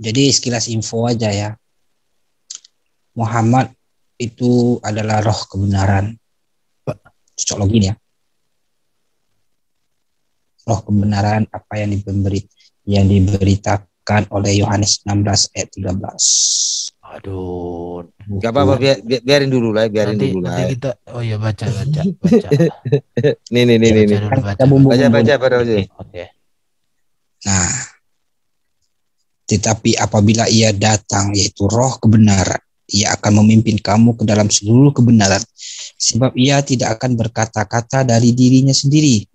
Jadi sekilas info aja ya. Muhammad itu adalah roh kebenaran. Cocok login ya. Roh kebenaran apa yang diberitakan oleh Yohanes 16 ayat 13. Aduh. Gak apa-apa, biarin dulu lah, Nanti kita, oh ya baca. Nih. Baca pada aja. Oke. Nah, tetapi apabila ia datang, yaitu roh kebenaran, ia akan memimpin kamu ke dalam seluruh kebenaran. Sebab ia tidak akan berkata-kata dari dirinya sendiri.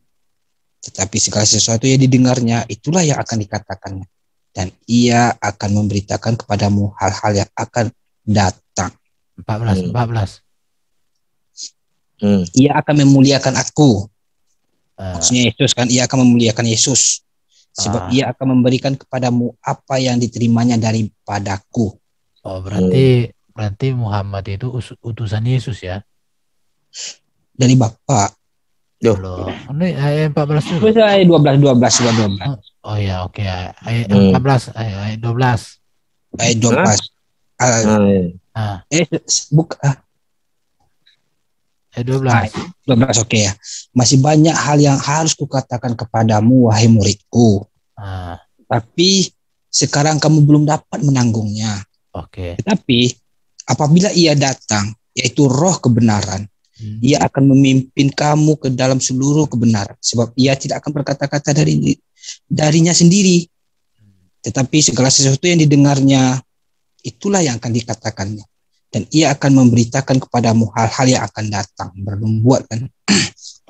Tetapi segala sesuatu yang didengarnya, itulah yang akan dikatakannya. Dan ia akan memberitakan kepadamu hal-hal yang akan datang. 14. Ia akan memuliakan aku. Maksudnya Yesus kan, ia akan memuliakan Yesus. Sebab ia akan memberikan kepadamu apa yang diterimanya daripadaku. Oh, berarti Muhammad itu utusan Yesus ya? Dari Bapa. Loh, ini ayat 14 dulu. Ayat 12. Oh ya, oke. Ayat 14, ayat 12. Ayat 12. Ayat 12. 12 oke ya. Masih banyak hal yang harus kukatakan kepadamu, wahai muridku. Tapi sekarang kamu belum dapat menanggungnya. Oke. Tetapi apabila ia datang, yaitu roh kebenaran, ia akan memimpin kamu ke dalam seluruh kebenaran. Sebab ia tidak akan berkata-kata darinya sendiri. Tetapi segala sesuatu yang didengarnya, itulah yang akan dikatakannya. Dan ia akan memberitakan kepadamu hal-hal yang akan datang. Berbuat kan.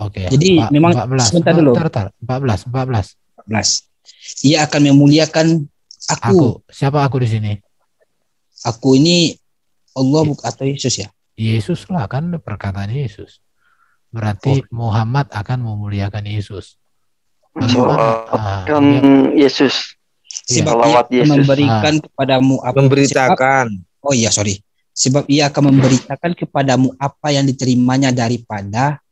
Oke. Jadi memang 14. sebentar dulu. 14. Ia akan memuliakan aku. Siapa aku di sini? Aku ini Allah atau Yesus ya? Yesus lah, kan perkataan Yesus. Berarti Muhammad akan memuliakan Yesus. Yesus. Sebab ia akan memberikan kepadamu apa? Memberitakan. Sebab ia akan memberitakan kepadamu apa yang diterimanya daripada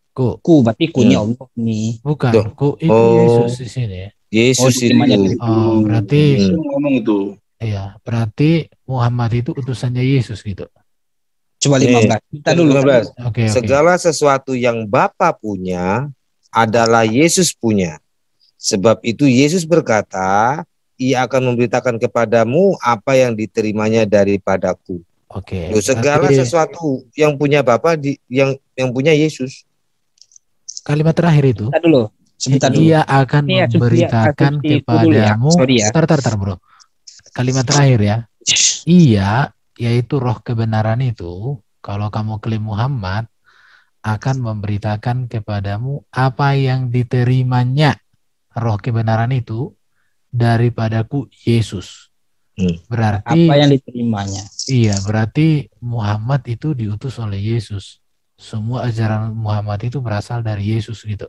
ku. Berarti kunya Allah nih. Bukan, ku itu Yesus di sini. Yesus itu. Berarti ngomong itu. Iya, berarti Muhammad itu utusannya Yesus gitu. Coba 15. Kita dulu. 15. Oke. Segala sesuatu yang Bapa punya adalah Yesus punya. Sebab itu Yesus berkata, ia akan memberitakan kepadamu apa yang diterimanya daripadaku. Oke. Segala sesuatu yang punya Bapa yang punya Yesus. Kalimat terakhir itu. Sebentar dulu. Ia akan memberitakan kepadamu. Tar bro. Kalimat terakhir ya. Ia, yaitu roh kebenaran itu, kalau kamu klaim Muhammad, akan memberitakan kepadamu apa yang diterimanya roh kebenaran itu daripadaku Yesus. Berarti apa yang diterimanya. Iya, berarti Muhammad itu diutus oleh Yesus. Semua ajaran Muhammad itu berasal dari Yesus gitu.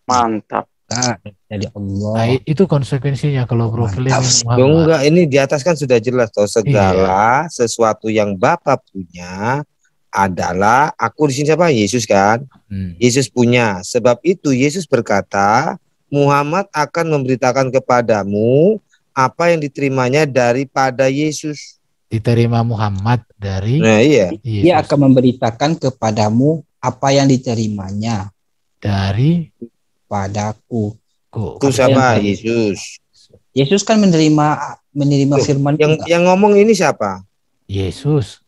Mantap. Jadi Allah. Nah, itu konsekuensinya kalau bro klaim Muhammad. Enggak, ini di atas kan sudah jelas toh, segala sesuatu yang Bapa punya adalah aku di sini siapa? Yesus kan? Yesus punya. Sebab itu Yesus berkata, Muhammad akan memberitakan kepadamu apa yang diterimanya daripada Yesus. Diterima Muhammad dari Yesus. Dia akan memberitakan kepadamu apa yang diterimanya dari padaku. Itu siapa? Yesus. Yesus kan menerima firman yang ngomong ini siapa? Yesus.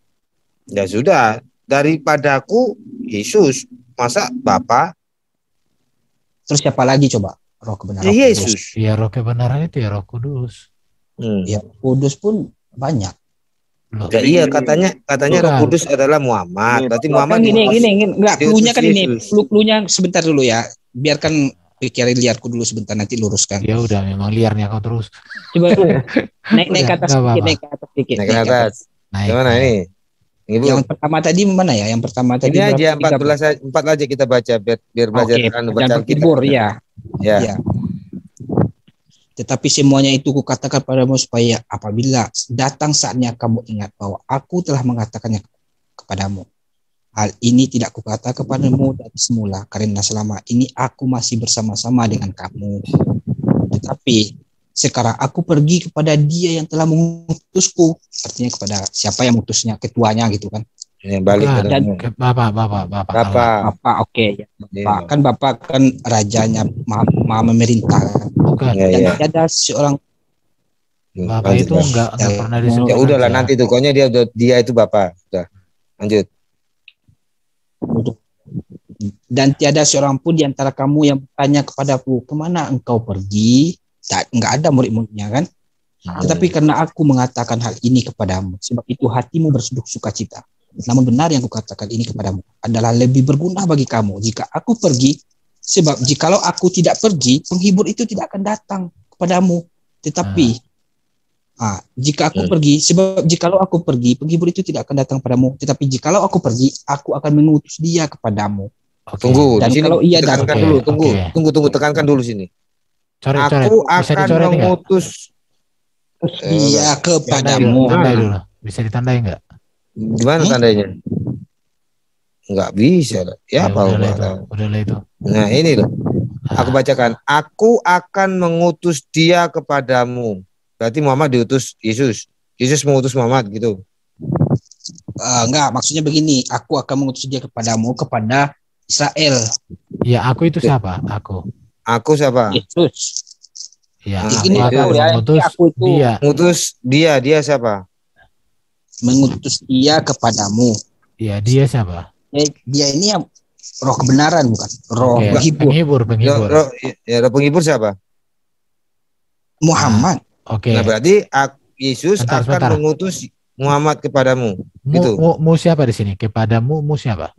Ya sudah, daripadaku Yesus. Masa Bapa? Terus siapa lagi coba? Roh kebenaran. Yesus. Ya roh kebenaran itu ya Roh Kudus. Ya Kudus pun banyak. Ya, iya katanya Roh Kudus adalah Muhammad. Berarti Muhammad gini enggak, cluenya kan ini. Cluenya sebentar dulu ya. Biarkan pikirin liarku dulu sebentar, nanti luruskan. Ya udah, memang liarnya kau terus. Coba naik ke atas sedikit. Naik ke atas. Gimana ini? Yang pertama tadi mana ya? Yang pertama tadi ini aja 4 aja kita baca biar belajar baca Alkitab. Ya. Tetapi semuanya itu kukatakan padamu supaya apabila datang saatnya kamu ingat bahwa aku telah mengatakannya kepadamu. Hal ini tidak kukata kepadamu dari semula, karena selama ini aku masih bersama-sama dengan kamu. Tetapi Sekarang aku pergi kepada dia yang telah mengutusku. Artinya kepada siapa yang mengutusnya, ketuanya gitu kan. Yang balik Bukan, ke Dan ke Bapak Allah. Bapak, oke ya. Bapak kan rajanya maha memerintah kan. Bukan. Dan Ya. tiada seorang Bapak itu enggak pernah disebut Ya udahlah raja. nanti tuh, pokoknya dia itu Bapak. Udah. Lanjut. dan tiada seorang pun di antara kamu yang bertanya kepadaku, kemana engkau pergi? Enggak ada murid-muridnya kan. Tetapi karena aku mengatakan hal ini kepadamu, sebab itu hatimu bersuka cita. Namun benar yang kukatakan ini kepadamu adalah lebih berguna bagi kamu jika aku pergi, sebab jikalau aku tidak pergi, penghibur itu tidak akan datang kepadamu. Tetapi jika aku pergi, sebab jikalau aku pergi, penghibur itu tidak akan datang padamu. Tetapi jikalau aku pergi, aku akan mengutus dia kepadamu. Tunggu, Dan di sini kalau ia tekankan datang, dulu, tunggu, tekankan dulu sini. Aku akan mengutus dia kepadamu. Tandai dulu. Bisa ditandai enggak? Gimana tandanya? Enggak bisa. Ya apa? Udahlah itu. Nah ini loh. Aku bacakan. Aku akan mengutus dia kepadamu. Berarti Muhammad diutus Yesus. Yesus mengutus Muhammad gitu. Enggak, maksudnya begini. Aku akan mengutus dia kepadamu, kepada Israel. Ya, aku itu siapa? Aku. Aku siapa? Yesus. Ya, aku akan mengutus dia. Mengutus dia. Dia siapa? Mengutus dia kepadamu. Ya, dia siapa? Dia ini yang roh kebenaran, bukan? Roh penghibur. Roh penghibur siapa? Muhammad. Oke. Nah, berarti Yesus akan mengutus Muhammad kepadamu. Gitu. Mu siapa di sini? Kepadamu mu siapa?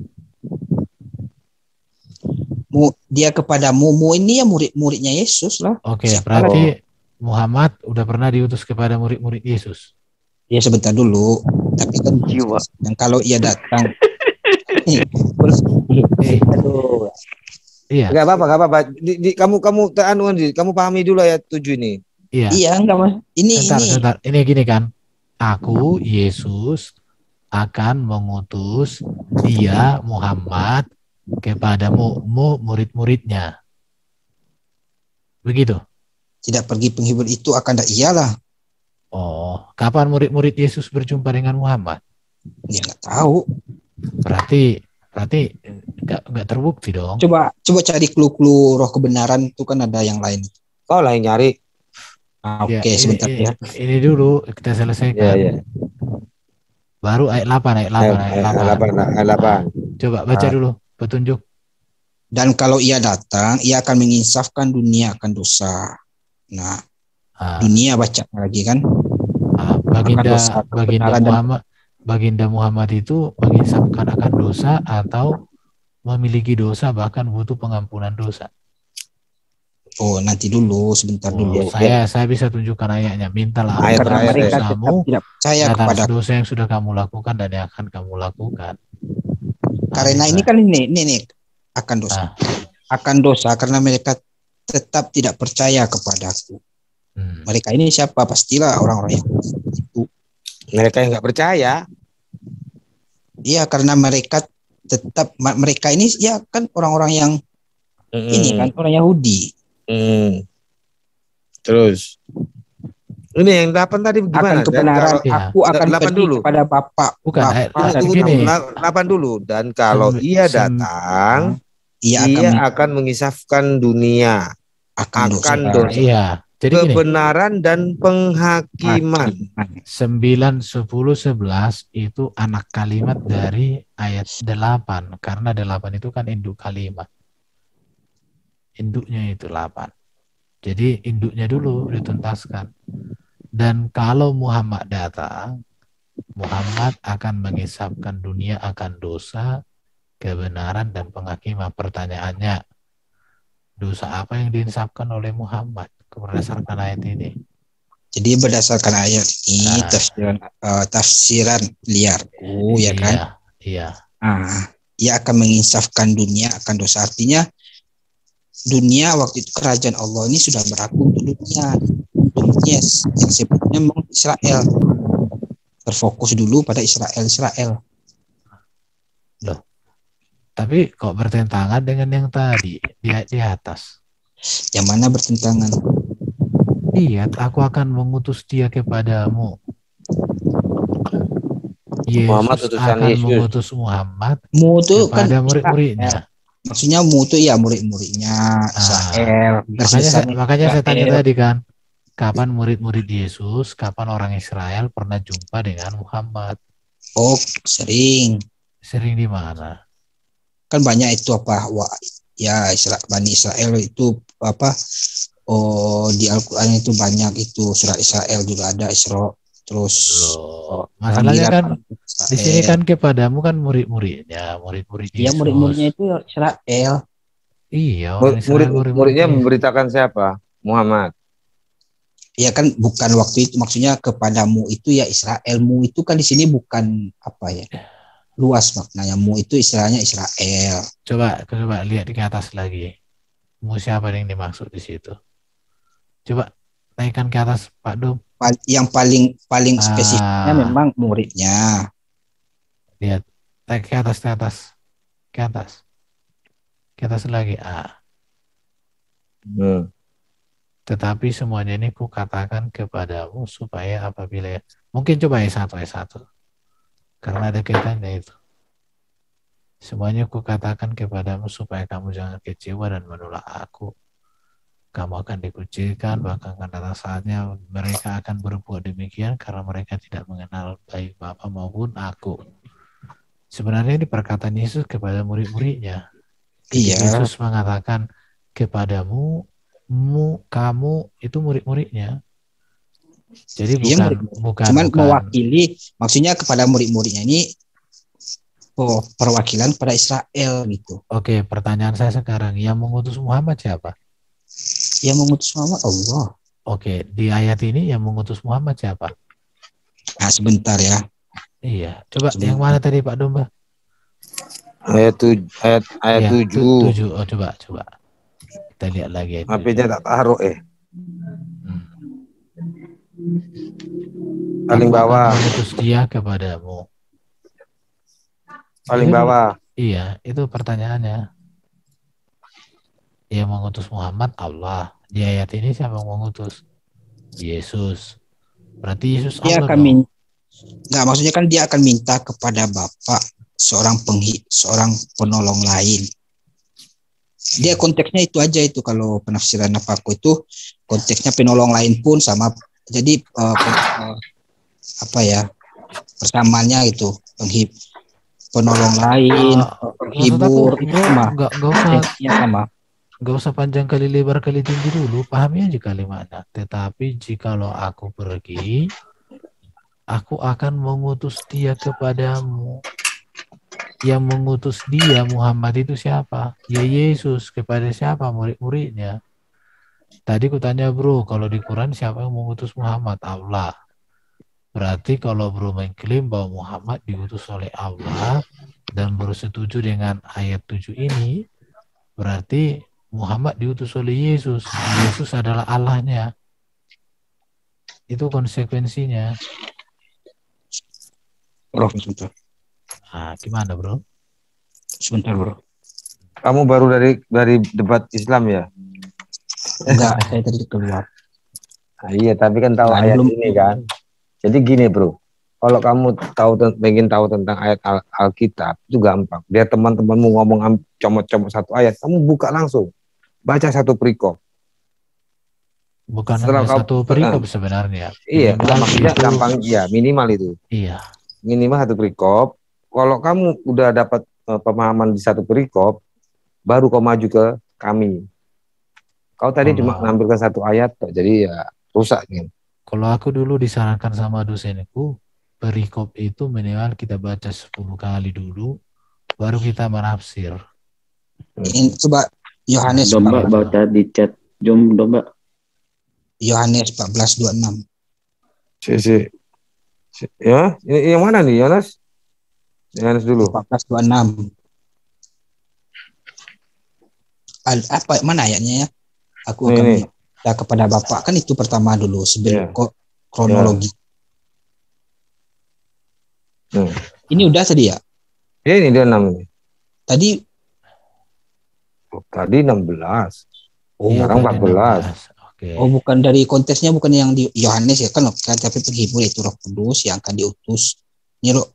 Dia kepadamu. Mu ini ya murid-muridnya Yesus lah. Oke, berarti Muhammad udah pernah diutus kepada murid-murid Yesus. Ya sebentar dulu. Tapi kan jiwa. Dan kalau ia datang, iya. Enggak apa-apa. Kamu pahami dulu ayat 7 ini. Iya, enggak Mas. Sebentar. Ini gini kan. Aku Yesus akan mengutus dia Muhammad kepadamu murid-muridnya. Begitu. Tidak pergi penghibur itu akan iyalah. Oh, kapan murid-murid Yesus berjumpa dengan Muhammad? Dia nggak tahu. Berarti nggak terbukti dong. Coba cari clue-clue roh kebenaran itu kan ada yang lain. Kau lah yang nyari. Oke, sebentar ya. Ini dulu kita selesaikan. Ya. Baru ayat 8. Coba baca dulu petunjuk. Dan kalau ia datang, ia akan menginsafkan dunia akan dosa. Nah, dunia baca lagi kan. Baginda Muhammad itu menginsafkan akan dosa atau memiliki dosa, bahkan butuh pengampunan dosa. Oh, nanti dulu, sebentar dulu. Saya bisa tunjukkan ayatnya. Mintalah karena mereka dosamu tidak percaya kepada dosa yang sudah kamu lakukan dan yang akan kamu lakukan. Karena ini kan ini akan dosa. Akan dosa karena mereka tetap tidak percaya kepadaku. Mereka ini siapa? Pastilah orang-orang yang itu. Mereka yang nggak percaya. Iya, karena mereka ini ya kan orang-orang yang ini kan orang Yahudi. Terus ini yang 8 tadi gimana? Akan kebenaran, aku akan pergi dulu kepada Bapak. Bukan, gini. 8 dulu. Dan kalau ia datang, ia akan mengisafkan dunia akan dosa. Iya. Jadi kebenaran dan penghakiman. 9, 10, 11 itu anak kalimat dari ayat 8. Karena 8 itu kan induk kalimat. Induknya itu 8. Jadi induknya dulu dituntaskan. Dan kalau Muhammad datang, Muhammad akan mengisapkan dunia akan dosa, kebenaran, dan penghakiman. Pertanyaannya, dosa apa yang diinsafkan oleh Muhammad berdasarkan ayat ini? Jadi berdasarkan ayat ini tafsiran liarku, ya kan? Iya. Ia akan menginsafkan dunia akan dosa. Artinya dunia waktu itu kerajaan Allah ini sudah berlaku untuk dunia. Yang sebutnya memang Israel. Berfokus dulu pada Israel. Loh. Tapi kok bertentangan dengan yang tadi di atas? Yang mana bertentangan? Lihat, aku akan mengutus dia kepadamu. Muhammad Yesus utusan akan Yesus. mengutus Muhammad Mu itu kan kepada Israel. murid-muridnya. Maksudnya mu itu ya murid-muridnya Israel. Makanya saya tanya Israel. tadi kan, kapan murid-murid Yesus, kapan orang Israel pernah jumpa dengan Muhammad? Oh, sering. Sering di mana? Kan banyak itu apa? Wah, ya Bani Israel itu apa? Oh, di Al-Qur'an itu banyak itu surat Israel juga ada Isra. Terus masalahnya kan di sini Israel. kan kepadamu kan murid-muridnya, murid-murid Iya, Yesus. murid-muridnya itu Israel. Iya, orang Israel muridnya memberitakan siapa? Muhammad. Ya kan bukan waktu itu, maksudnya kepadamu itu ya Israelmu itu kan di sini bukan apa ya, luas maknanya. Mu itu istilahnya Israel. Coba lihat di atas lagi. Mu siapa yang dimaksud di situ? Coba naikkan ke atas, Pak Dom. Yang paling spesifiknya memang muridnya. Lihat, naik ke atas, ke atas lagi. Tetapi semuanya ini ku katakan kepadamu supaya apabila mungkin coba ayat 1 karena ada kaitannya itu. Semuanya ku katakan kepadamu supaya kamu jangan kecewa dan menolak aku. Kamu akan dikucilkan, bahkan akan datang saatnya mereka akan berbuat demikian karena mereka tidak mengenal baik Bapa maupun aku. Sebenarnya ini perkataan Yesus kepada murid-muridnya. Iya. Yesus mengatakan kepadamu, kamu itu murid-muridnya. Jadi bukan cuman mewakili, maksudnya kepada murid-muridnya ini perwakilan pada Israel gitu. Oke, pertanyaan saya sekarang, yang mengutus Muhammad siapa? Yang mengutus Muhammad Allah. Oke, di ayat ini yang mengutus Muhammad siapa? Nah, sebentar ya. Iya, coba sebentar. Yang mana tadi Pak Domba? Ayat 7. Oh, coba. Kita lihat lagi. HP-nya tak taruh Paling bawah. Mengutus dia kepadamu. Paling bawah. Iya, itu pertanyaannya. Yang mengutus Muhammad Allah. Di ayat ini siapa yang mengutus? Yesus. Berarti Yesus Allah dong. Enggak, maksudnya kan dia akan minta kepada Bapa seorang penolong lain. Dia konteksnya itu aja itu, kalau penafsiran aku itu konteksnya penolong lain pun sama. Jadi apa ya, persamaannya itu penolong lain, penghibur itu sama. Gak usah panjang kali lebar kali tinggi dulu, pahami aja kalimatnya. Tetapi jikalau aku pergi, aku akan mengutus dia kepadamu. Yang mengutus dia Muhammad itu siapa? Ya Yesus. Kepada siapa? Murid-muridnya. Tadi kutanya bro, kalau di Quran siapa yang mengutus Muhammad? Allah. Berarti kalau bro mengklaim bahwa Muhammad diutus oleh Allah dan bersetuju dengan ayat 7 ini, berarti Muhammad diutus oleh Yesus. Yesus adalah Allahnya. Itu konsekuensinya. Bro, sebentar. Gimana bro? Sebentar bro. Kamu baru dari debat Islam ya? Enggak, saya tadi keluar. Iya, tapi kan tahu ayat ini kan. Jadi gini bro, kalau kamu ingin tahu tentang ayat Alkitab itu gampang. Biar teman-temanmu ngomong comot-comot satu ayat, kamu buka langsung, baca satu perikop. Bukan hanya satu perikop sebenarnya. Iya, maksudnya gampang ya, minimal itu. Iya. Minimal satu perikop. Kalau kamu udah dapat pemahaman di satu perikop, baru kau maju ke kami. Kau tadi cuma menampilkan satu ayat, jadi ya rusak nih. Kalau aku dulu disarankan sama dosenku, perikop itu minimal kita baca 10 kali dulu, baru kita menafsir. Ini coba Yohanes. Domba baca di chat. Domba. Yohanes 14:26. Ya, ini yang mana nih, Yohanes? Yohanes dulu. 14:26. Apa mana ayatnya ya? Aku akan minta kepada Bapa, kan itu pertama dulu sebelum kronologi. Ini udah tadi ya? Ya, ini dia 6 ini. Tadi 16. Oh, sekarang 14. Oke. Oh, bukan dari konteksnya, bukan yang di Yohanes ya kan, tapi penghibur itu Roh Kudus yang akan diutus. Ini roh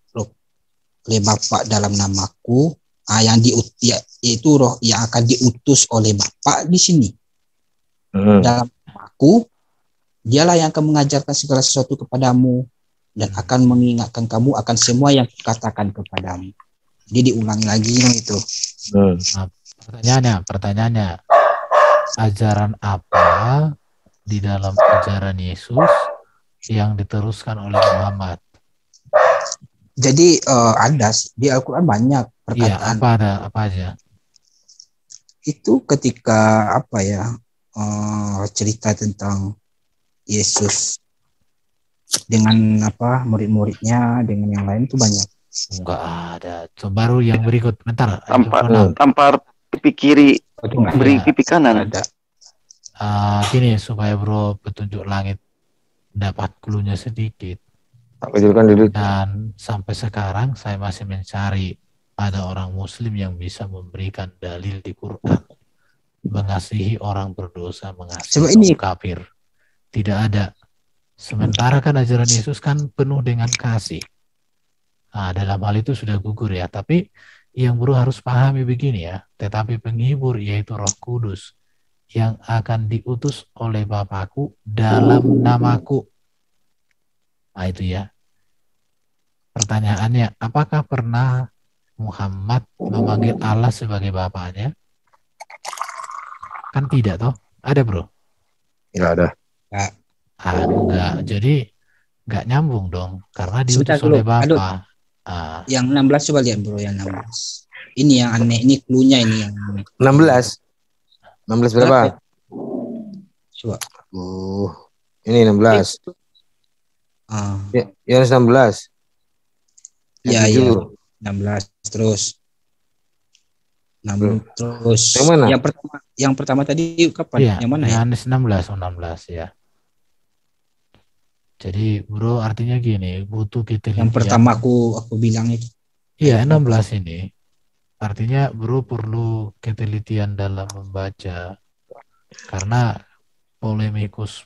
oleh Bapa dalam namaku. Yang itu roh yang akan diutus oleh Bapa di sini. Dalam namaku, dialah yang akan mengajarkan segala sesuatu kepadamu dan akan mengingatkan kamu akan semua yang kukatakan kepadamu. Jadi diulangi lagi itu. Nah, pertanyaannya, ajaran apa di dalam ajaran Yesus yang diteruskan oleh Muhammad? Jadi ada di Al-Quran banyak perkataan. Iya, apa aja? Itu ketika cerita tentang Yesus dengan murid-muridnya, dengan yang lain itu banyak. Enggak ada. Baru yang berikut. Bentar. Tampar pipi kiri, beri pipi kanan. Ada. Gini supaya bro petunjuk langit dapat clue-nya sedikit. Dan sampai sekarang saya masih mencari ada orang Muslim yang bisa memberikan dalil di Quran mengasihi orang berdosa, mengasihi orang kafir. Tidak ada. Sementara kan ajaran Yesus kan penuh dengan kasih. Nah, dalam hal itu sudah gugur ya. Tapi yang bro harus pahami begini ya. Tetapi penghibur yaitu Roh Kudus yang akan diutus oleh Bapakku dalam namaku. Nah itu ya. Pertanyaannya, apakah pernah Muhammad memanggil Allah sebagai bapaknya? Kan tidak toh? Ada bro? Tidak ada. Enggak. Jadi enggak nyambung dong. Karena diutus oleh Bapa. Yang 16 coba lihat bro, yang 16. Ini yang aneh, ini clue-nya ini yang 16. 16 berapa? Coba. Ini 16. Yohanes 16. Iya, 16 terus. 16 terus. Yang mana? Yang pertama tadi kapan? Iya, yang mana Yohanes 16 ya. Jadi bro artinya gini, butuh ketelitian. Yang pertama aku bilang itu. Iya, 16 ini. Artinya bro perlu ketelitian dalam membaca. Karena polemikus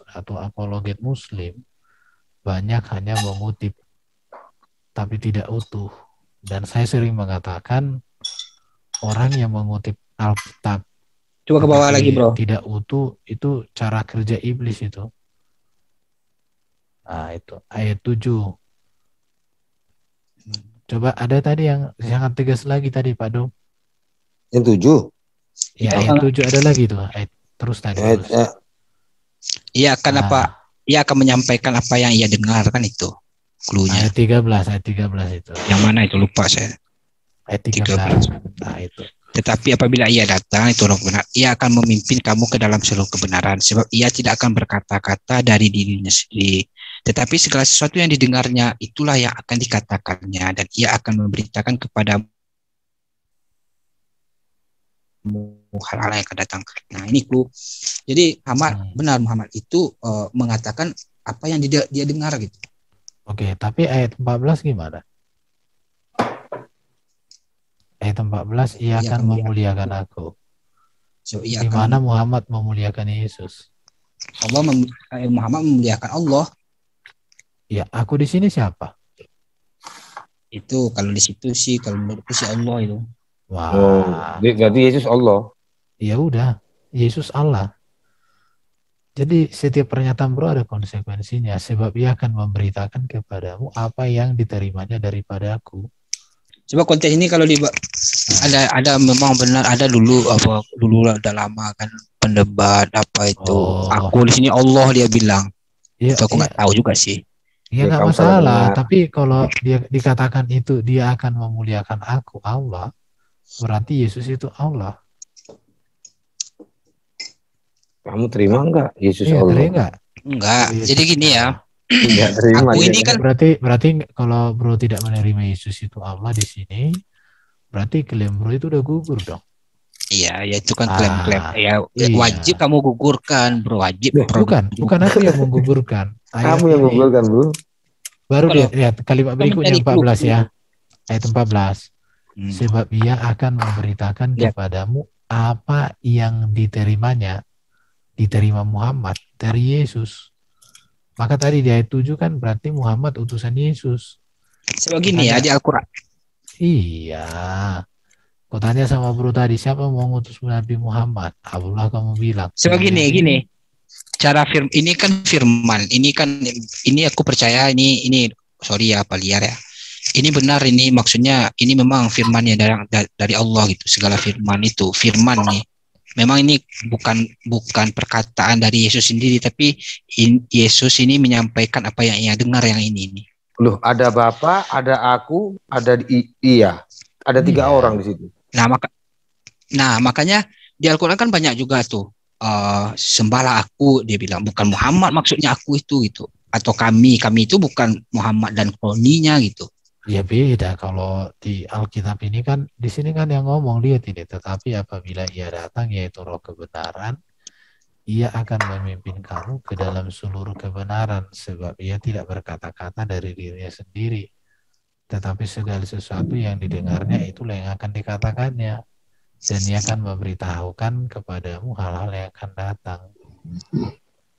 atau apologet muslim banyak hanya mengutip tapi tidak utuh. Dan saya sering mengatakan orang yang mengutip Alkitab coba ke bawah lagi bro, tidak utuh, itu cara kerja iblis itu. Nah itu ayat 7. Coba ada tadi yang sangat tegas lagi tadi Pak Dom. Yang 7? Ya ayat 7 ada lagi tuh. Ayat terus tadi. Iya kan ia akan menyampaikan apa yang ia dengar kan itu. Cluenya. Ayat 13 itu. Yang mana itu lupa saya. Ayat 13. Nah itu. Tetapi apabila ia datang itu roh benar, ia akan memimpin kamu ke dalam seluruh kebenaran, sebab ia tidak akan berkata-kata dari dirinya sendiri, tetapi segala sesuatu yang didengarnya itulah yang akan dikatakannya, dan ia akan memberitakan kepadamu hal-hal yang akan datang. Nah ini clue. Jadi Muhammad itu mengatakan apa yang dia dengar gitu. Oke, tapi ayat 14 gimana? Ayat 14, ia akan memuliakan aku. Di mana Muhammad memuliakan Yesus? Muhammad memuliakan Allah. Ya, aku di sini siapa? Itu kalau di situ sih, kalau menurutku sih Allah itu. Wah. Berarti Yesus Allah. Ya udah, Yesus Allah. Jadi setiap pernyataan bro ada konsekuensinya, sebab ia akan memberitakan kepadamu apa yang diterimanya daripada aku. Coba konteks ini kalau ada memang benar, ada dulu udah lama kan pendebat apa itu. Aku di sini Allah dia bilang. Ya, itu aku nggak tahu juga sih. Ya nggak masalah, tapi kalau dia dikatakan itu dia akan memuliakan aku Allah, berarti Yesus itu Allah. Kamu terima enggak Yesus Allah? Terima enggak. Jadi gini ya. Tidak terima. Aku ini kan berarti kalau bro tidak menerima Yesus itu Allah di sini, berarti klaim bro itu udah gugur dong. Iya, ya itu kan klaim-klaim. Ya wajib kamu gugurkan, bro, wajib. Bukan aku yang menggugurkan. Kamu yang menggugurkan, bro. Baru lihat kalimat berikutnya 14 ya. Ayat 14. Sebab ia akan memberitakan kepadamu apa yang diterimanya diterima Muhammad dari Yesus. Maka tadi di ayat 7 kan berarti Muhammad utusan Yesus. Sebegini ya di Al-Quran. Iya. Kau tanya sama bro tadi, siapa mau ngutus Nabi Muhammad? Abdullah kamu bilang. Sebegini, gini. Cara ini kan firman. Ini aku percaya ini sorry ya Pak Liar ya. Ini benar, ini maksudnya ini memang firmannya dari Allah gitu. Segala firman itu firman nih. Memang ini bukan perkataan dari Yesus sendiri, tapi Yesus ini menyampaikan apa yang ia dengar yang ini. Loh, ada Bapa, ada aku, ada iya. Ada 3 orang di situ. Nah, makanya di Al-Quran kan banyak juga tuh sembahlah aku, dia bilang, bukan Muhammad maksudnya aku itu gitu, atau kami itu bukan Muhammad dan kroninya gitu. Ya beda kalau di Alkitab ini kan, di sini kan yang ngomong dia tidak, tetapi apabila ia datang yaitu Roh kebenaran, ia akan memimpin kamu ke dalam seluruh kebenaran, sebab ia tidak berkata-kata dari dirinya sendiri, tetapi segala sesuatu yang didengarnya itulah yang akan dikatakannya, dan ia akan memberitahukan kepadamu hal-hal yang akan datang.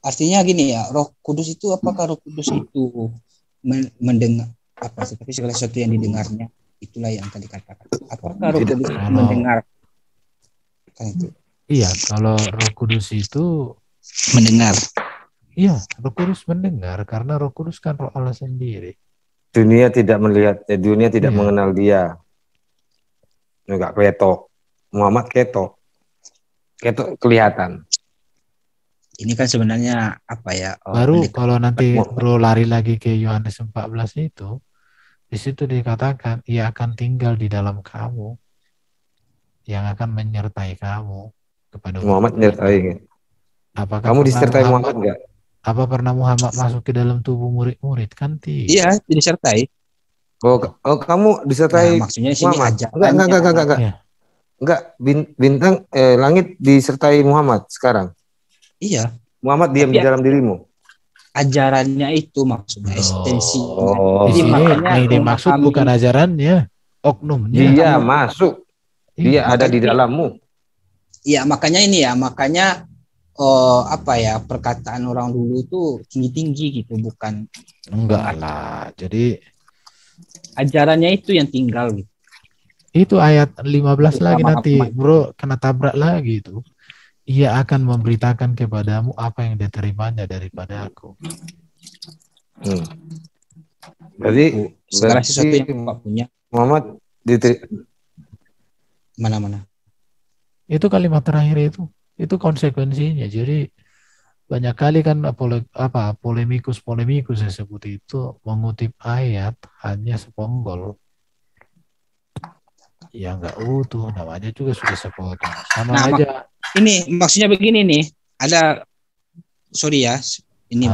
Artinya gini ya, Roh Kudus itu, apakah Roh Kudus itu mendengar apa sih? Tapi segala sesuatu yang didengarnya itulah yang akan dikatakan. Apakah Roh Kudus mendengar? Kan itu. Iya, kalau Roh Kudus itu mendengar. Iya, Roh Kudus mendengar karena Roh Kudus kan Roh Allah sendiri. Dunia tidak melihat, dunia tidak mengenal dia. Enggak ketok. Muhammad ketok kelihatan. Ini kan sebenarnya apa ya? Baru kalau nanti bro lari lagi ke Yohanes 14 itu, di situ dikatakan ia akan tinggal di dalam kamu, yang akan menyertai kamu kepada Muhammad menyertai. Apakah kamu disertai Muhammad enggak? Apa pernah Muhammad masuk ke dalam tubuh murid-murid? Kan tidak. Iya, disertai. Oh, kamu disertai. Nah, maksudnya sini aja. Enggak. Ya. Enggak, bintang langit disertai Muhammad sekarang. Iya. Muhammad diam di dalam dirimu. Ajarannya itu maksudnya esensi. Jadi makanya yang dimaksud bukan ajarannya, oknumnya. Dia masuk. Dia ada di dalammu. Iya, makanya ini ya, perkataan orang dulu itu tinggi-tinggi gitu, bukan. Enggak lah. Jadi ajarannya itu yang tinggal gitu. Itu ayat 15 lagi nanti bro kena tabrak lagi itu. Ia akan memberitakan kepadamu apa yang diterimanya daripada aku. Berarti segala sesuatu yang Bapak punya. Muhammad mana? Itu kalimat terakhir itu konsekuensinya. Jadi banyak kali kan polemikus yang sebut itu mengutip ayat hanya seponggol. Ya nggak utuh, namanya juga sudah sepotong. Sama aja. Ini maksudnya begini nih, ada sorry ya, ini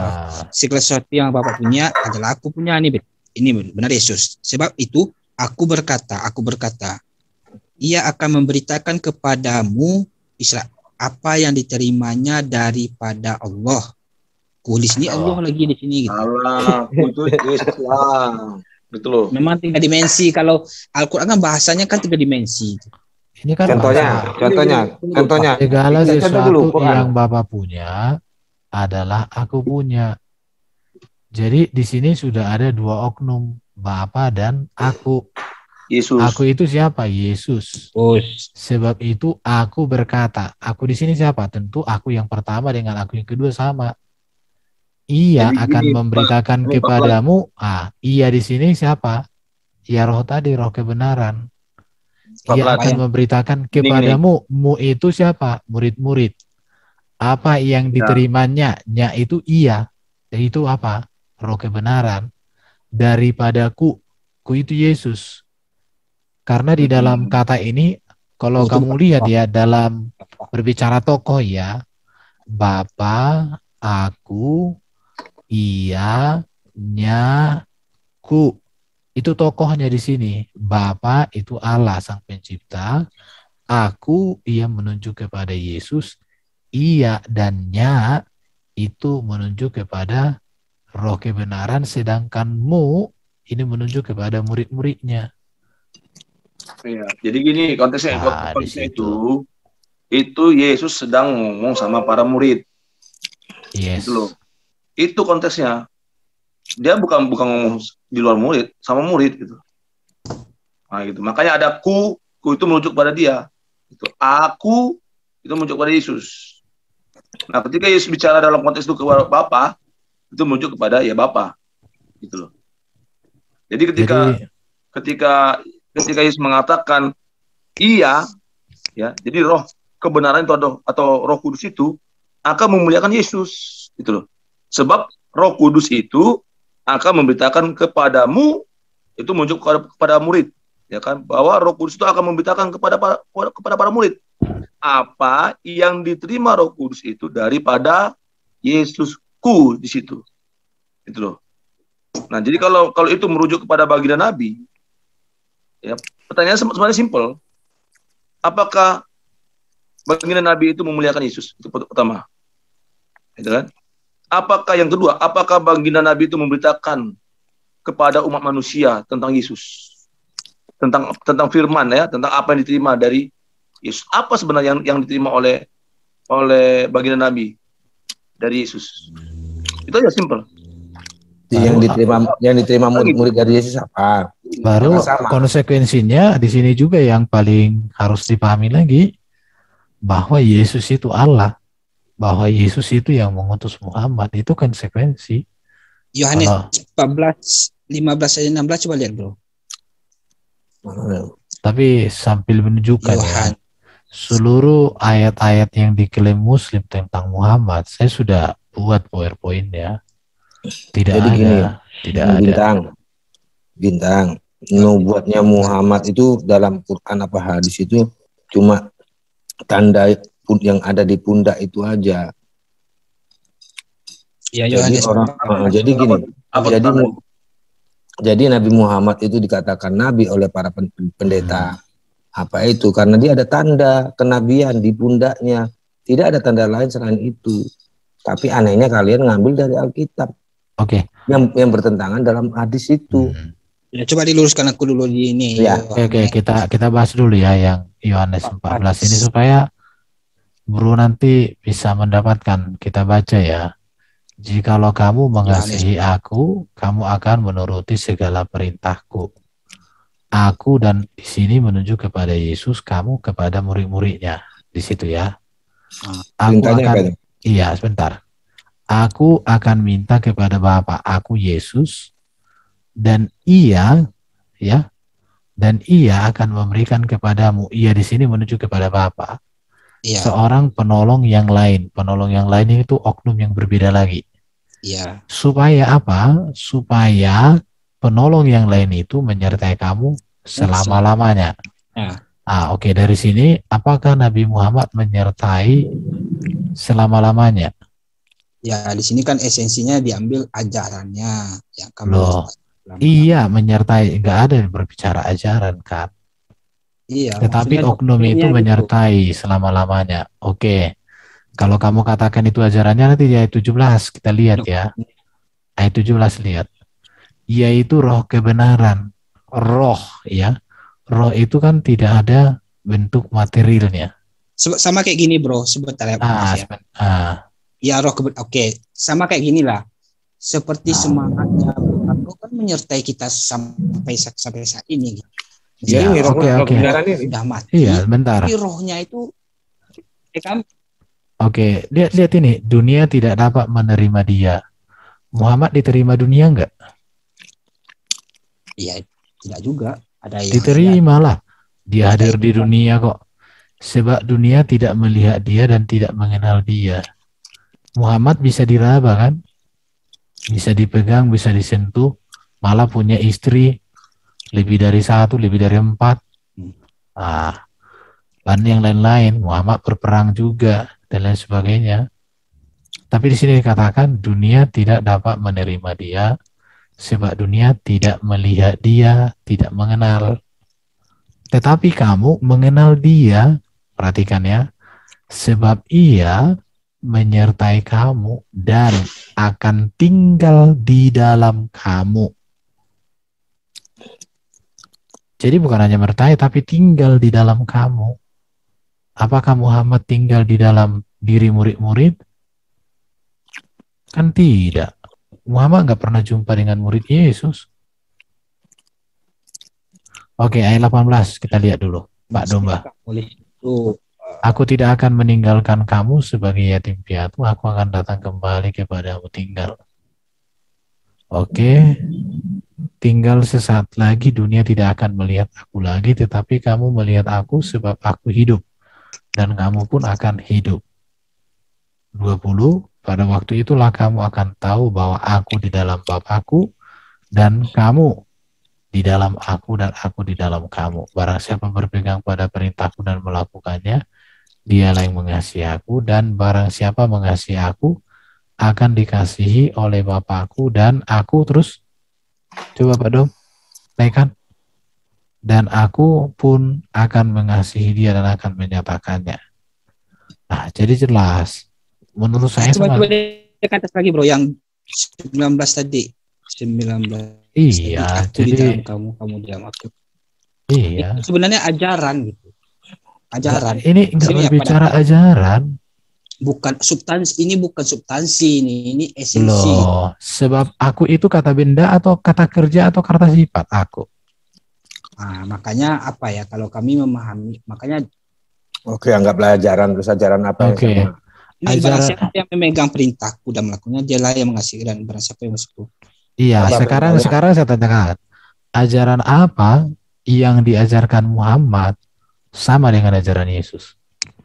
segala sesuatu yang Bapak punya adalah aku punya nih. Ini benar Yesus. Sebab itu aku berkata, ia akan memberitakan kepadamu apa yang diterimanya daripada Allah. Kulis ini Allah lagi di sini gitu. Allah, betul loh. Memang 3 dimensi. Kalau Al-Quran kan bahasanya kan 3 dimensi. Ini kan contohnya. Segala sesuatu yang Bapak punya adalah aku punya. Jadi di sini sudah ada 2 oknum, Bapak dan aku. Yesus. Aku itu siapa? Yesus. Sebab itu aku berkata, aku di sini siapa? Tentu aku yang pertama dengan aku yang kedua sama. Ia akan memberitakan kepadamu. Ia di sini siapa? Ya Roh tadi, Roh kebenaran. Ia akan memberitakan kepadamu. Mu itu siapa? Murid-murid. Apa yang diterimanya? Nya itu ia. Itu apa? Roh kebenaran. Daripadaku. Ku itu Yesus. Karena di dalam kata ini, kalau kamu lihat ya, dalam berbicara tokoh ya, Bapa, aku, ia, nya, ku. Itu tokohnya di sini. Bapa itu Allah sang pencipta. Aku, ia menunjuk kepada Yesus. Ia dan nya itu menunjuk kepada Roh kebenaran. Sedangkan mu ini menunjuk kepada murid-muridnya. Ya, jadi gini konteksnya itu Yesus sedang ngomong sama para murid. Yes. Gitu loh. Itu konteksnya. Dia bukan ngomong di luar murid, sama murid gitu. Nah, gitu. Makanya ada ku itu merujuk pada dia. Itu aku itu merujuk pada Yesus. Nah, ketika Yesus bicara dalam konteks itu kepada Bapa, itu merujuk kepada ya Bapa. Gitu loh. Jadi ketika Yesus mengatakan iya, ya, jadi roh kebenaran itu atau Roh Kudus itu akan memuliakan Yesus, gitu loh. Sebab Roh Kudus itu akan memberitakan kepadamu, itu menuju kepada murid, ya kan, bahwa Roh Kudus itu akan memberitakan kepada para murid apa yang diterima Roh Kudus itu daripada Yesusku di situ, itu loh. Nah, jadi kalau itu merujuk kepada baginda Nabi, ya, pertanyaan sebenarnya simpel. Apakah baginda Nabi itu memuliakan Yesus? Itu pertama. Gitu kan? Apakah yang kedua, apakah baginda Nabi itu memberitakan kepada umat manusia tentang Yesus? Tentang firman, ya, tentang apa yang diterima dari Yesus. Apa sebenarnya yang diterima oleh baginda Nabi dari Yesus? Itu aja simpel. Yang diterima murid dari Yesus apa? Baru konsekuensinya di sini juga yang paling harus dipahami lagi, bahwa Yesus itu Allah, bahwa Yesus itu yang mengutus Muhammad, itu konsekuensi. Yohanes 14:15 ayat 16 coba lihat, bro. Tapi sambil menunjukkan ya, seluruh ayat-ayat yang diklaim Muslim tentang Muhammad, saya sudah buat PowerPoint ya. Tidak ada. Bintang. Nubuatnya Muhammad itu dalam Quran apa hadis itu cuma tanda yang ada di pundak itu aja. Ya, jadi gini. Jadi Nabi Muhammad itu dikatakan nabi oleh para pendeta. Apa itu? Karena dia ada tanda kenabian di pundaknya. Tidak ada tanda lain selain itu. Tapi anehnya kalian ngambil dari Alkitab. Oke. Yang bertentangan dalam hadis itu. Ya, coba diluruskan aku dulu di ini. Ya. Oke, kita bahas dulu ya yang Yohanes 14 ini supaya Bro nanti bisa mendapatkan. Kita baca ya. Jikalau kamu mengasihi aku, kamu akan menuruti segala perintahku. Aku, dan di sini menuju kepada Yesus, kamu kepada murid-muridnya. Di situ ya. Iya, sebentar. Aku akan minta kepada Bapa aku Yesus, dan Ia akan memberikan kepadamu. Ia di sini menuju kepada Bapa. Ya. Seorang penolong yang lain. Penolong yang lain itu oknum yang berbeda lagi. Ya. Supaya apa? Supaya penolong yang lain itu menyertai kamu selama-lamanya. Ya. Oke, dari sini apakah Nabi Muhammad menyertai selama-lamanya? Ya, di sini kan esensinya diambil ajarannya. Ya, iya, menyertai, enggak ada yang berbicara ajaran kan. Iya. Tetapi oknum itu menyertai selama-lamanya. Oke. Kalau kamu katakan itu ajarannya, nanti di ayat 17 kita lihat ya. Ayat 17 lihat. Yaitu roh kebenaran. Roh ya. Roh itu kan tidak ada bentuk materialnya. Sama kayak gini, bro. Sebentar ya. Ya, roh Oke. Sama kayak gini lah. Seperti semangatnya roh kan menyertai kita sampai saat ini. Ya, ini roh kebenaran ini sudah mati. Iya, bentar. Tapi rohnya itu kan. Oke, lihat ini. Dunia tidak dapat menerima dia. Muhammad diterima dunia enggak? Iya, tidak juga. Ada yang diterima lah. Dia hadir di dunia kok. Sebab dunia tidak melihat dia dan tidak mengenal dia. Muhammad bisa diraba kan? Bisa dipegang, bisa disentuh. Malah punya istri lebih dari 1, lebih dari 4. Dan yang lain-lain. Muhammad berperang juga dan lain sebagainya. Tapi di sini dikatakan dunia tidak dapat menerima dia sebab dunia tidak melihat dia, tidak mengenal. Tetapi kamu mengenal dia, perhatikan ya, sebab ia menyertai kamu dan akan tinggal di dalam kamu. Jadi bukan hanya menyertai, tapi tinggal di dalam kamu. Apakah Muhammad tinggal di dalam diri murid-murid? Kan tidak. Muhammad nggak pernah jumpa dengan murid Yesus. Oke, ayat 18 kita lihat dulu, Pak Domba. Aku tidak akan meninggalkan kamu sebagai yatim piatu, aku akan datang kembali kepadamu tinggal. Oke, tinggal sesaat lagi dunia tidak akan melihat aku lagi, tetapi kamu melihat aku sebab aku hidup, dan kamu pun akan hidup. 20, pada waktu itulah kamu akan tahu bahwa aku di dalam Bapakku, dan kamu di dalam aku dan aku di dalam kamu. Barang siapa berpegang pada perintahku dan melakukannya, dialah yang mengasihi aku, dan barang siapa mengasihi aku akan dikasihi oleh Bapakku, dan aku terus coba Pak Dom naikkan, dan aku pun akan mengasihi dia dan akan menyatakannya. Nah, jadi jelas menurut saya. Coba ke atas lagi bro, yang 19 tadi. 19. Iya, aku jadi di dalam kamu, kamu di dalam aku. Iya. Itu sebenarnya ajaran gitu. Ajaran. Ini enggak berbicara ajaran. Bukan substansi, ini bukan substansi, ini esensi. Loh, sebab aku itu kata benda atau kata kerja atau kata sifat aku. Nah, makanya apa ya, kalau kami memahami, makanya oke, anggaplah ajaran. Terus ajaran apa? Oke. Barang siapa yang memegang perintahku dan melakukannya, dialah yang mengasihi, dan barang siapa yang masukku. Iya, sekarang saya tanyakan, ajaran apa yang diajarkan Muhammad sama dengan ajaran Yesus?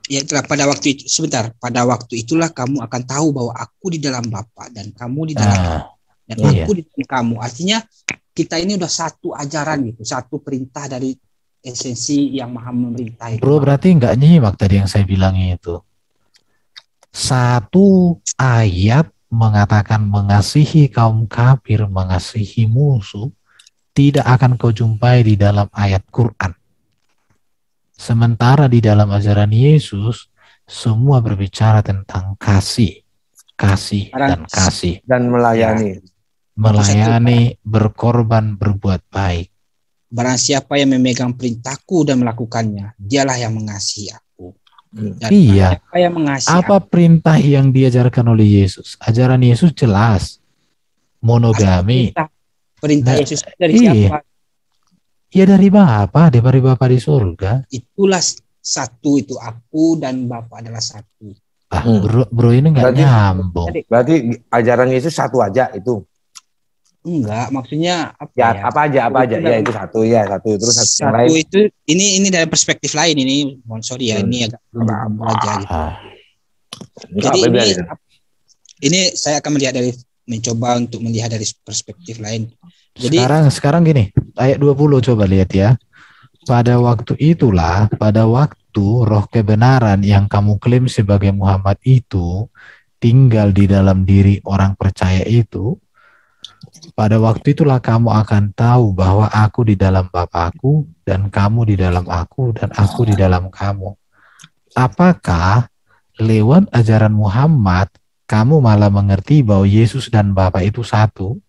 Ya itulah pada waktu itu, sebentar, pada waktu itulah kamu akan tahu bahwa aku di dalam Bapa dan kamu di dalam dan aku di dalam kamu. Artinya kita ini udah satu ajaran gitu, satu perintah dari esensi yang Maha memerintah itu. Bro, berarti nggak nyimak tadi yang saya bilang itu. Satu ayat mengatakan mengasihi kaum kafir, mengasihi musuh, tidak akan kau jumpai di dalam ayat Quran. Sementara di dalam ajaran Yesus, semua berbicara tentang kasih, dan kasih. Dan melayani. Melayani, berkorban, berbuat baik. Barang siapa yang memegang perintahku dan melakukannya, dialah yang mengasihi aku. Dan iya. Yang mengasihi apa aku. Perintah yang diajarkan oleh Yesus? Ajaran Yesus jelas. Monogami. Perintah Yesus dari siapa? Ya dari Bapa, dari Bapa di surga. Itulah satu, itu aku dan Bapa adalah satu. Bro ini nggak nyambung. Berarti ajaran Yesus satu aja itu? Enggak, maksudnya apa ya? Apa aja? Ya itu satu ya, satu terus satu lain. Itu ini dari perspektif lain ini. Sorry ya, ini agak aja gitu. Jadi ini saya akan mencoba untuk melihat dari perspektif lain. Jadi sekarang gini, ayat 20 coba lihat ya. Pada waktu itulah, pada waktu roh kebenaran yang kamu klaim sebagai Muhammad itu tinggal di dalam diri orang percaya itu, pada waktu itulah kamu akan tahu bahwa aku di dalam Bapakku dan kamu di dalam aku dan aku di dalam kamu. Apakah lewat ajaran Muhammad kamu malah mengerti bahwa Yesus dan Bapa itu satu?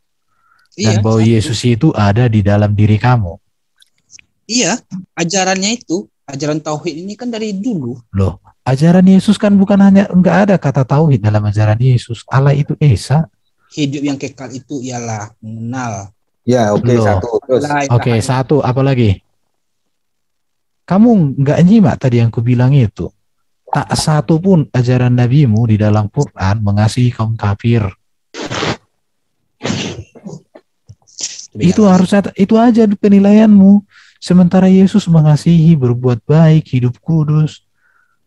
Dan bahwa Yesus itu ada di dalam diri kamu? Iya, ajarannya itu, ajaran tauhid ini kan dari dulu. Loh, ajaran Yesus kan bukan hanya, enggak ada kata tauhid dalam ajaran Yesus. Allah itu Esa. Hidup yang kekal itu ialah mengenal. Ya, oke, satu. Terus. Oke, satu, apa lagi? Kamu enggak nyimak tadi yang kubilang itu. Tak satu pun ajaran nabimu di dalam Quran mengasihi kaum kafir. Itu harusnya, itu aja penilaianmu. Sementara Yesus mengasihi, berbuat baik, hidup kudus.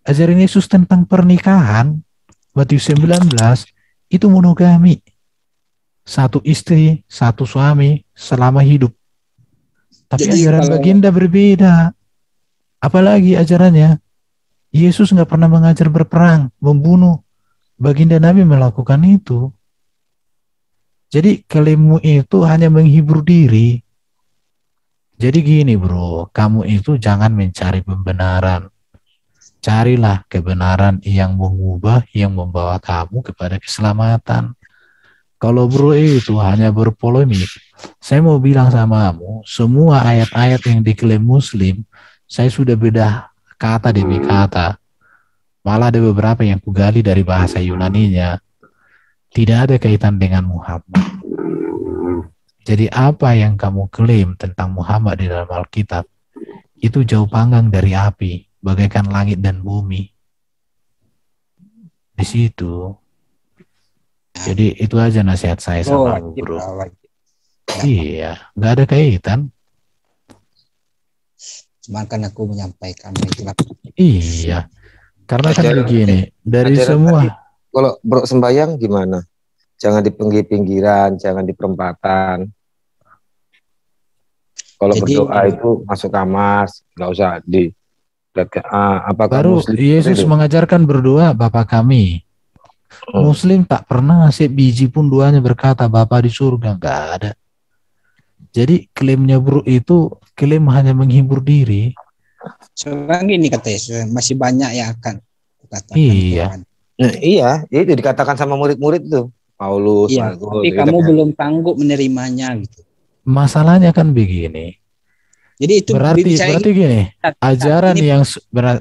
Ajaran Yesus tentang pernikahan, Matius 19, itu monogami. Satu istri, satu suami, selama hidup. Tapi jadi, ajaran baginda berbeda. Apalagi ajarannya, Yesus nggak pernah mengajar berperang, membunuh. Baginda Nabi melakukan itu. Jadi klaimmu itu hanya menghibur diri. Jadi gini bro, kamu itu jangan mencari pembenaran. Carilah kebenaran yang mengubah, yang membawa kamu kepada keselamatan. Kalau bro itu hanya berpolemik, saya mau bilang sama kamu, semua ayat-ayat yang diklaim Muslim, saya sudah bedah kata demi kata. Malah ada beberapa yang kugali dari bahasa Yunaninya. tidak ada kaitan dengan Muhammad. Jadi apa yang kamu klaim tentang Muhammad di dalam Alkitab itu jauh panggang dari api, bagaikan langit dan bumi. Di situ. Jadi itu aja nasihat saya sama bro. Iya, nggak ada kaitan. Cuman kan aku menyampaikan itulah. Iya, karena kan begini, dari ajaran semua. tadi, kalau bro sembahyang gimana? Jangan di pinggiran, jangan di perempatan. Kalau berdoa itu masuk kamar, nggak usah di baru Yesus mengajarkan berdoa Bapa kami. Muslim tak pernah ngasih biji pun doanya berkata Bapa di surga, nggak ada. Jadi klaimnya bro itu klaim hanya menghibur diri. Sekarang gini kata Yesus, masih banyak yang akan kukatakan. Iya. Nah, iya, itu dikatakan sama murid-murid itu. Paulus, iya, Markus, tapi kamu belum sanggup menerimanya gitu. Masalahnya kan begini. Jadi itu berarti gini, ajaran yang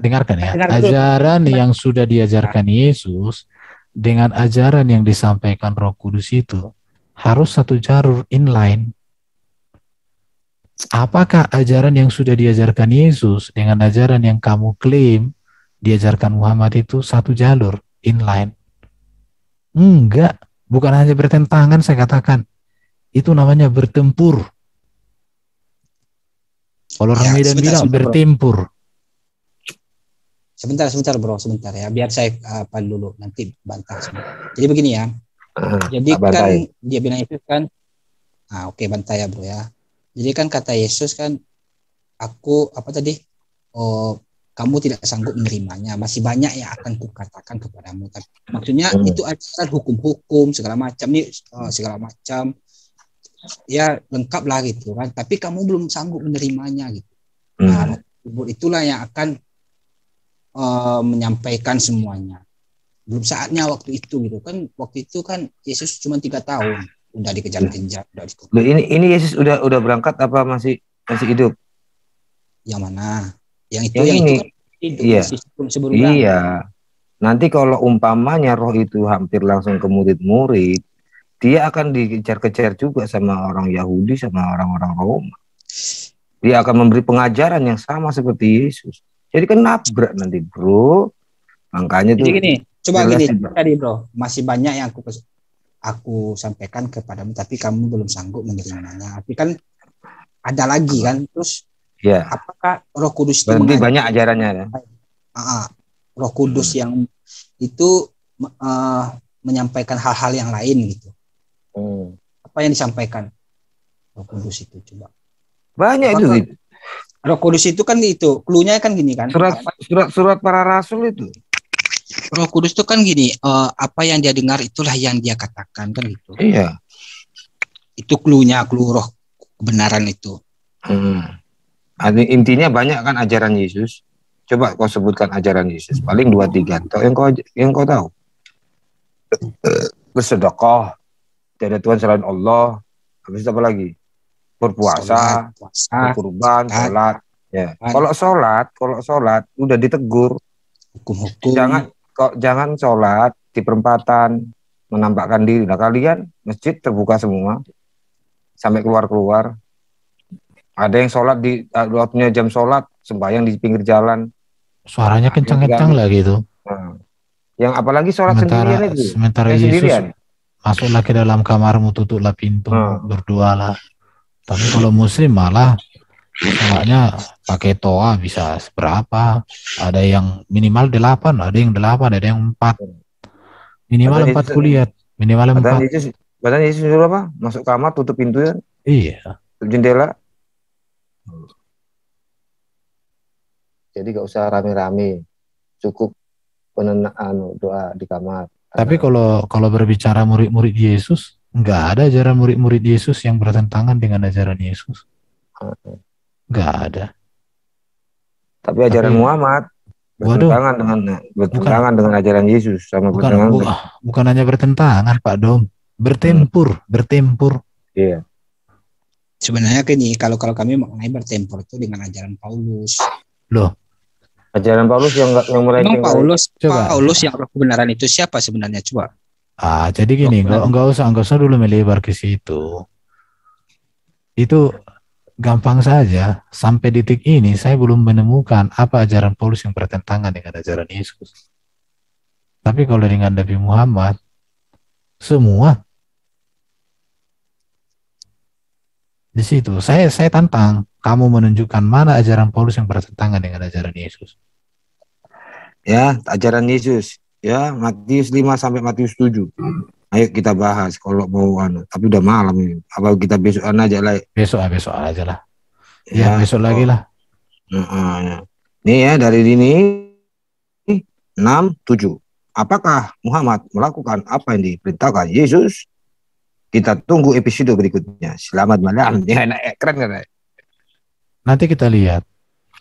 dengarkan ya, ajaran yang sudah diajarkan Yesus dengan ajaran yang disampaikan Roh Kudus itu harus satu jalur inline. Apakah ajaran yang sudah diajarkan Yesus dengan ajaran yang kamu klaim diajarkan Muhammad itu satu jalur inline? Enggak, bukan hanya bertentangan saya katakan. Itu namanya bertempur. Kalau orang Medan bilang bertempur. Sebentar bro, sebentar ya. Biar saya dulu nanti bantah. Jadi begini ya. Jadi kan dia bilang itu kan, oke, bantah ya bro ya. Jadi kan kata Yesus kan, aku kamu tidak sanggup menerimanya. Masih banyak yang akan kukatakan kepadamu. Maksudnya itu ajaran hukum-hukum segala macam nih, segala macam. Ya lengkap lah gitu kan, tapi kamu belum sanggup menerimanya gitu. Nah, itulah yang akan menyampaikan semuanya. Belum saatnya waktu itu gitu kan. Waktu itu kan Yesus cuma 3 tahun udah dikejar-kejar. Ini Yesus udah berangkat apa masih hidup? Yang mana? Yang itu yang ini. Itu kan hidup, iya. Sebelum iya. Nanti kalau umpamanya roh itu hampir langsung ke murid-murid, dia akan dikejar-kejar juga sama orang Yahudi, sama orang-orang Roma. Dia akan memberi pengajaran yang sama seperti Yesus. Jadi kan nabrak nanti bro. Makanya tuh. Gini, coba gini tadi bro, masih banyak yang aku sampaikan kepadamu, tapi kamu belum sanggup menerimanya. Tapi kan ada lagi kan, terus ya. Apakah Roh Kudus itu berarti banyak ajarannya ya? Roh Kudus yang itu menyampaikan hal-hal yang lain gitu. Apa yang disampaikan Roh Kudus itu coba? Banyak itu. Roh Kudus itu kan itu, cluenya kan gini kan. Surat para rasul itu. Roh Kudus itu kan gini, apa yang dia dengar itulah yang dia katakan kan gitu. Iya. Itu cluenya, clue roh kebenaran itu. Intinya banyak kan ajaran Yesus. Coba kau sebutkan ajaran Yesus. Paling 2-3 yang kau tahu. Bersedekah. Tidak ada Tuhan selain Allah. Habis itu apa lagi? Berpuasa, berkurban, sholat. Ya. Kalau sholat udah ditegur. Hukum-hukum. Jangan sholat di perempatan, menampakkan diri. Nah kalian masjid terbuka semua sampai keluar. Ada yang sholat di waktunya jam sholat, sembahyang di pinggir jalan. Suaranya kencang-kencang lah gitu. Nah, yang apalagi sholat sendirian itu. Sementara Yesus sendirian. Masuklah ke dalam kamarmu, tutuplah pintu, berdoalah. Tapi kalau muslim malah sholatnya pakai toa bisa seberapa. Ada yang minimal 8, ada yang 8, ada yang 4. Minimal 4 kuliah, minimal 4. Badan Yesus suruh apa? Masuk kamar, tutup pintu ya? Iya. Tutup jendela. Jadi gak usah rame-rame. Cukup doa di kamar. Tapi kalau berbicara murid-murid Yesus, nggak ada ajaran murid-murid Yesus yang bertentangan dengan ajaran Yesus. Nggak ada. Tapi ajaran Muhammad bertentangan dengan ajaran Yesus sama bukan hanya bertentangan, Pak Dom. Bertempur. Iya. Sebenarnya gini, kalau kami mengenai bertempur itu dengan ajaran Paulus. Loh. Ajaran Paulus yang melenceng. Paulus yang roh kebenaran itu siapa sebenarnya, coba? Jadi gini, nggak usah dulu melebar ke situ. Itu gampang saja. Sampai detik ini saya belum menemukan apa ajaran Paulus yang bertentangan dengan ajaran Yesus. Tapi kalau dengan Nabi Muhammad, semua di situ. Saya tantang kamu menunjukkan mana ajaran Paulus yang bertentangan dengan ajaran Yesus. Ya, ajaran Yesus. Ya, Matius 5 sampai Matius 7. Ayo kita bahas kalau mau tapi udah malam ini. Apa kita besokan aja lah. Besok aja lah. Ya, besok lagi lah. Nih ya, dari ini 6, 7. Apakah Muhammad melakukan apa yang diperintahkan Yesus? Kita tunggu episode berikutnya. Selamat malam. Ya, keren kan? Nanti kita lihat.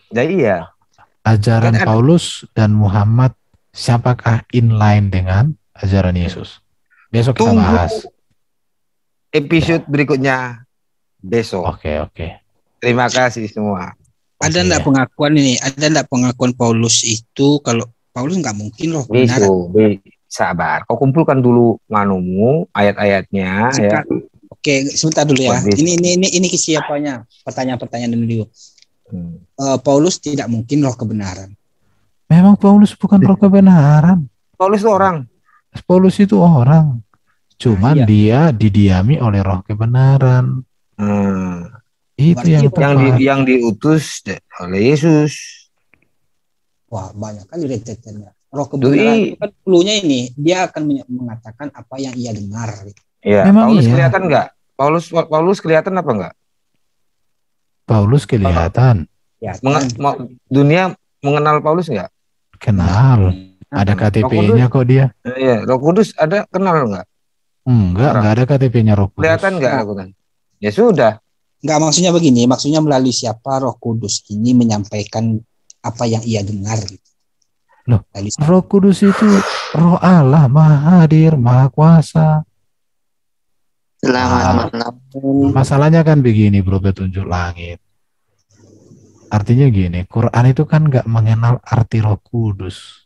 Ya, iya. Ajaran Paulus dan Muhammad siapakah inline dengan ajaran Yesus? Besok kita bahas. Episode berikutnya besok. Oke. Terima kasih semua. Ada enggak pengakuan ini? Ada enggak pengakuan Paulus itu kalau Paulus nggak mungkin roh kebenaran? Sabar. Kau kumpulkan dulu manumu ayat-ayatnya. Ya. Oke, sebentar dulu ya. Ini kesiapannya. Pertanyaan-pertanyaan dulu. Paulus tidak mungkin roh kebenaran. Memang Paulus bukan roh kebenaran. Paulus itu orang. Paulus itu orang. Cuman dia didiami oleh roh kebenaran. Itu yang diutus oleh Yesus. Wah, banyak kali rentetannya. Roh kebenaran itu kan dulunya ini dia akan mengatakan apa yang ia dengar. Iya. Paulus kelihatan enggak? Paulus kelihatan apa enggak? Paulus kelihatan. Dunia mengenal Paulus enggak? Kenal. Ada KTP-nya kok dia. Iya, Roh Kudus ada kenal enggak? Enggak ada KTP-nya Roh Kudus. Kelihatan enggak? Ya sudah. Enggak, maksudnya begini, maksudnya melalui siapa Roh Kudus ini menyampaikan apa yang ia dengar gitu. Loh, Roh Kudus itu Roh Allah, Maha Hadir, Maha Kuasa. Selamat malam. Masalahnya kan begini, bro, petunjuk langit. Artinya gini, Quran itu kan nggak mengenal arti Roh Kudus.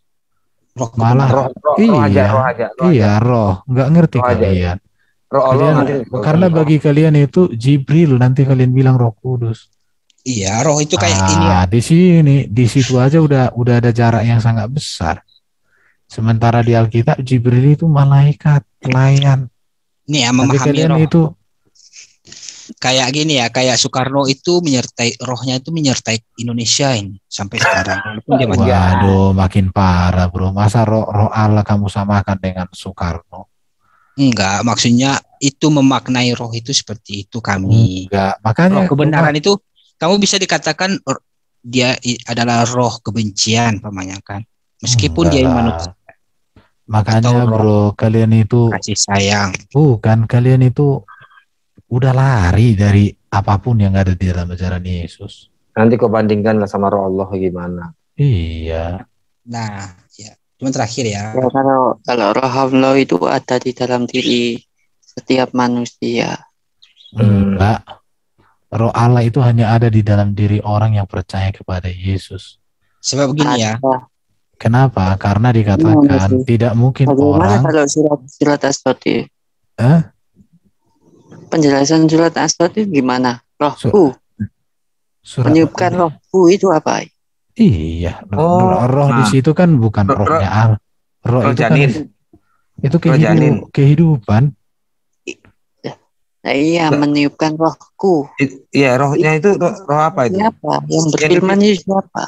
Malah roh, nggak ngerti kalian. Karena bagi kalian itu Jibril, nanti kalian bilang Roh Kudus. Iya, roh itu kayak ini ya. Di situ aja udah ada jarak yang sangat besar. Sementara di Alkitab Jibril itu malaikat, pelayan. Nih ya, memahami roh. Itu kayak gini ya, kayak Soekarno itu rohnya itu menyertai Indonesia ini sampai sekarang. Waduh, makin parah, bro. Masa roh Allah kamu samakan dengan Soekarno? Enggak, maksudnya itu memaknai roh itu seperti itu kami. Enggak, makanya roh kebenaran itu kamu bisa dikatakan dia adalah roh kebencian, pamannya kan. Meskipun dia manusia. Makanya bro, kalian itu kasih sayang. Bukan, kalian itu udah lari dari apapun yang ada di dalam ajaran Yesus. Nanti kau bandingkanlah sama roh Allah gimana. Iya. Nah, ya. Cuma terakhir ya. Kalau roh Allah itu ada di dalam diri setiap manusia. Enggak. Roh Allah itu hanya ada di dalam diri orang yang percaya kepada Yesus. Sebab begini ya. Kenapa? Karena dikatakan tidak mungkin orang. Kalau surat As-Sot? Penjelasan surat As-Sot itu gimana? Rohku. Meniupkan rohku itu apa? Iya. Roh di situ kan bukan rohnya Allah. Roh itu janin. Kan itu kehidupan. Nah, iya, meniupkan rohku. Iya, rohnya itu roh apa itu? Siapa? Yang berfirman itu siapa?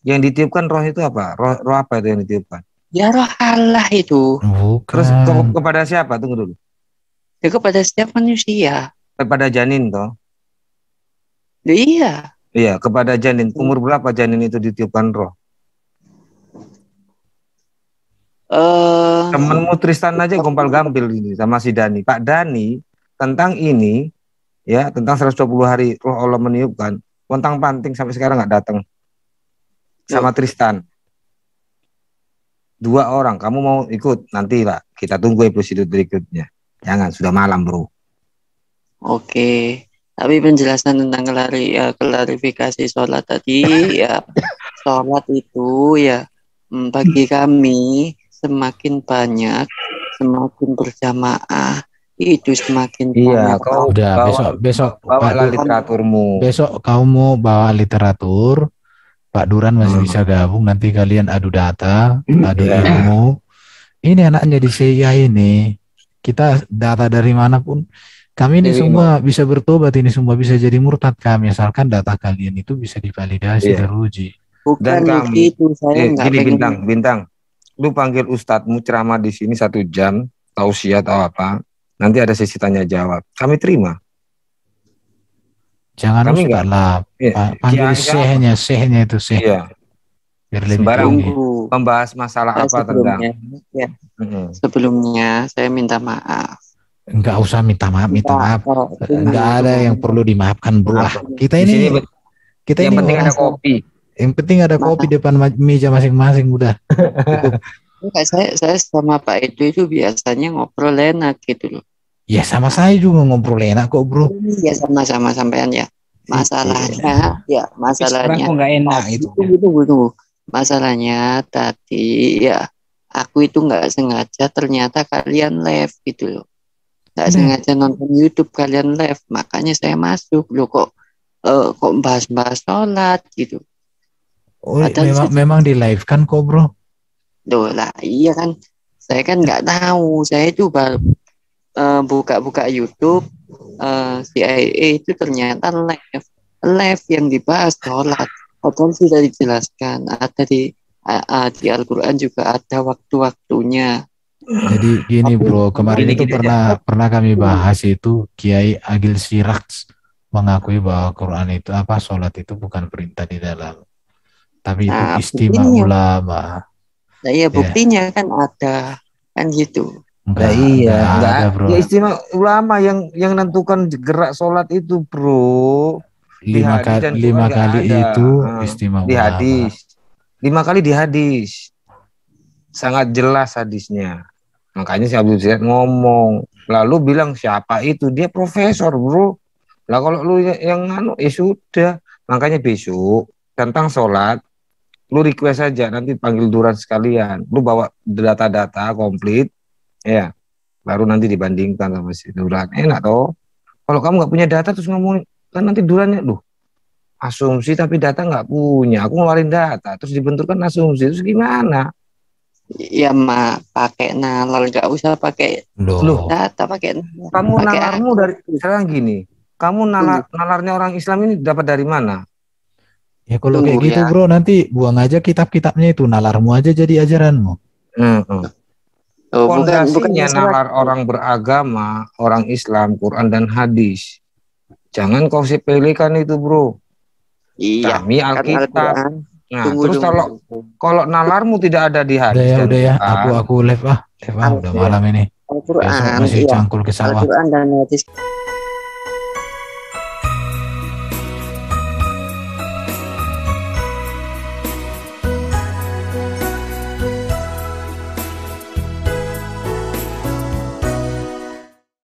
Yang ditiupkan roh itu apa? Roh apa itu yang ditiupkan? Ya roh Allah itu. Bukan. Terus kepada siapa? Tunggu dulu. Ya kepada setiap manusia. Kepada janin toh? Iya. Iya, kepada janin. Umur berapa janin itu ditiupkan roh? Temenmu Tristan aja gompal-gampil ini sama si Dani. Pak Dani tentang ini ya, tentang 120 hari roh Allah meniupkan, pontang-panting sampai sekarang nggak datang. Sama Tristan. 2 orang, kamu mau ikut? Nanti lah, kita tunggu episode berikutnya. Jangan, sudah malam bro. Oke, tapi penjelasan tentang klarifikasi sholat tadi ya, sholat itu ya bagi kami semakin banyak semakin berjamaah itu semakin Iya, banyak. kau Udah bawa, besok bawa literaturmu. besok kau mau bawa literatur, Pak Duran masih bisa gabung, nanti kalian adu data, adu ilmu. Ini anaknya di CIA ini. Kita data dari manapun. Kami ini semua bisa bertobat, ini semua bisa jadi murtad kami, asalkan data kalian itu bisa divalidasi, teruji. Bukan Dan kami, itu, saya nggak gini pengen. bintang, lu panggil ustadzmu ceramah di sini 1 jam, tausiah atau apa, nanti ada sesi tanya jawab. Kami terima. Jangan Kami ustaz lah, panggil sehnya itu seh. Iya. Biar lebih Sembarang tinggi. membahas masalah apa tentang. Ya. Sebelumnya saya minta maaf. Enggak usah minta maaf. Enggak ada yang perlu dimaafkan, bro. Kita ini yang penting ada kopi. Yang penting ada kopi depan meja masing-masing, udah. Saya sama Pak itu biasanya ngobrol enak gitu loh. Ya sama saya juga ngobrol enak kok, bro. Ya sama-sama sampean ya. Masalahnya nggak enak itu. Tunggu. Masalahnya tadi ya aku itu nggak sengaja ternyata kalian live gitu loh. Nggak sengaja nonton YouTube kalian live, makanya saya masuk loh kok bahas-bahas sholat gitu. Oh, memang di live kan kok, bro? Loh lah, iya kan. Saya kan nggak tahu. Saya coba buka-buka YouTube, CIA itu ternyata live yang dibahas sholat. Padahal sudah dijelaskan. Ada di Al-Quran juga ada waktu-waktunya. Jadi gini, bro. Kemarin itu pernah kami bahas itu Kiai Agil Siraks mengakui bahwa Quran itu sholat itu bukan perintah di dalam, tapi itu istimewa ulama. Nah, iya buktinya kan ada kan gitu. Enggak ada, bro. Ya istimewa ulama yang nentukan gerak sholat itu, bro. 5 kali itu istimewa di hadis. 5 kali di hadis. Sangat jelas hadisnya. Makanya si Abdul Ziyad ngomong, lalu bilang siapa itu? Dia profesor, bro. Lah kalau lu yang ya sudah. Makanya besok tentang sholat lu request aja, nanti panggil Duran sekalian. Lu bawa data-data komplit, ya. Baru nanti dibandingkan sama si Duran. Enak toh. Kalau kamu nggak punya data terus ngomong, kan nanti Durannya, asumsi tapi data nggak punya. Aku ngeluarin data, terus dibenturkan asumsi, terus gimana? Ya pakai nalar, nggak usah pakai data, pakai. Kamu nalarmu dari sekarang gini. Kamu nalarnya orang Islam ini dapat dari mana? Ya kalau kayak gitu, bro, nanti buang aja kitab-kitabnya itu, nalarmu aja jadi ajaranmu. Fondasinya nalar orang beragama, orang Islam, Quran dan hadis. Jangan kau sepelekan itu, bro. Iya. Kami Alkitab. Nah, terus kalau nalarmu tidak ada di hadis. Udah ya. Aku live udah malam ini. Al-Quran, besok masih cangkul ke sawah. Al-Quran dan hadis.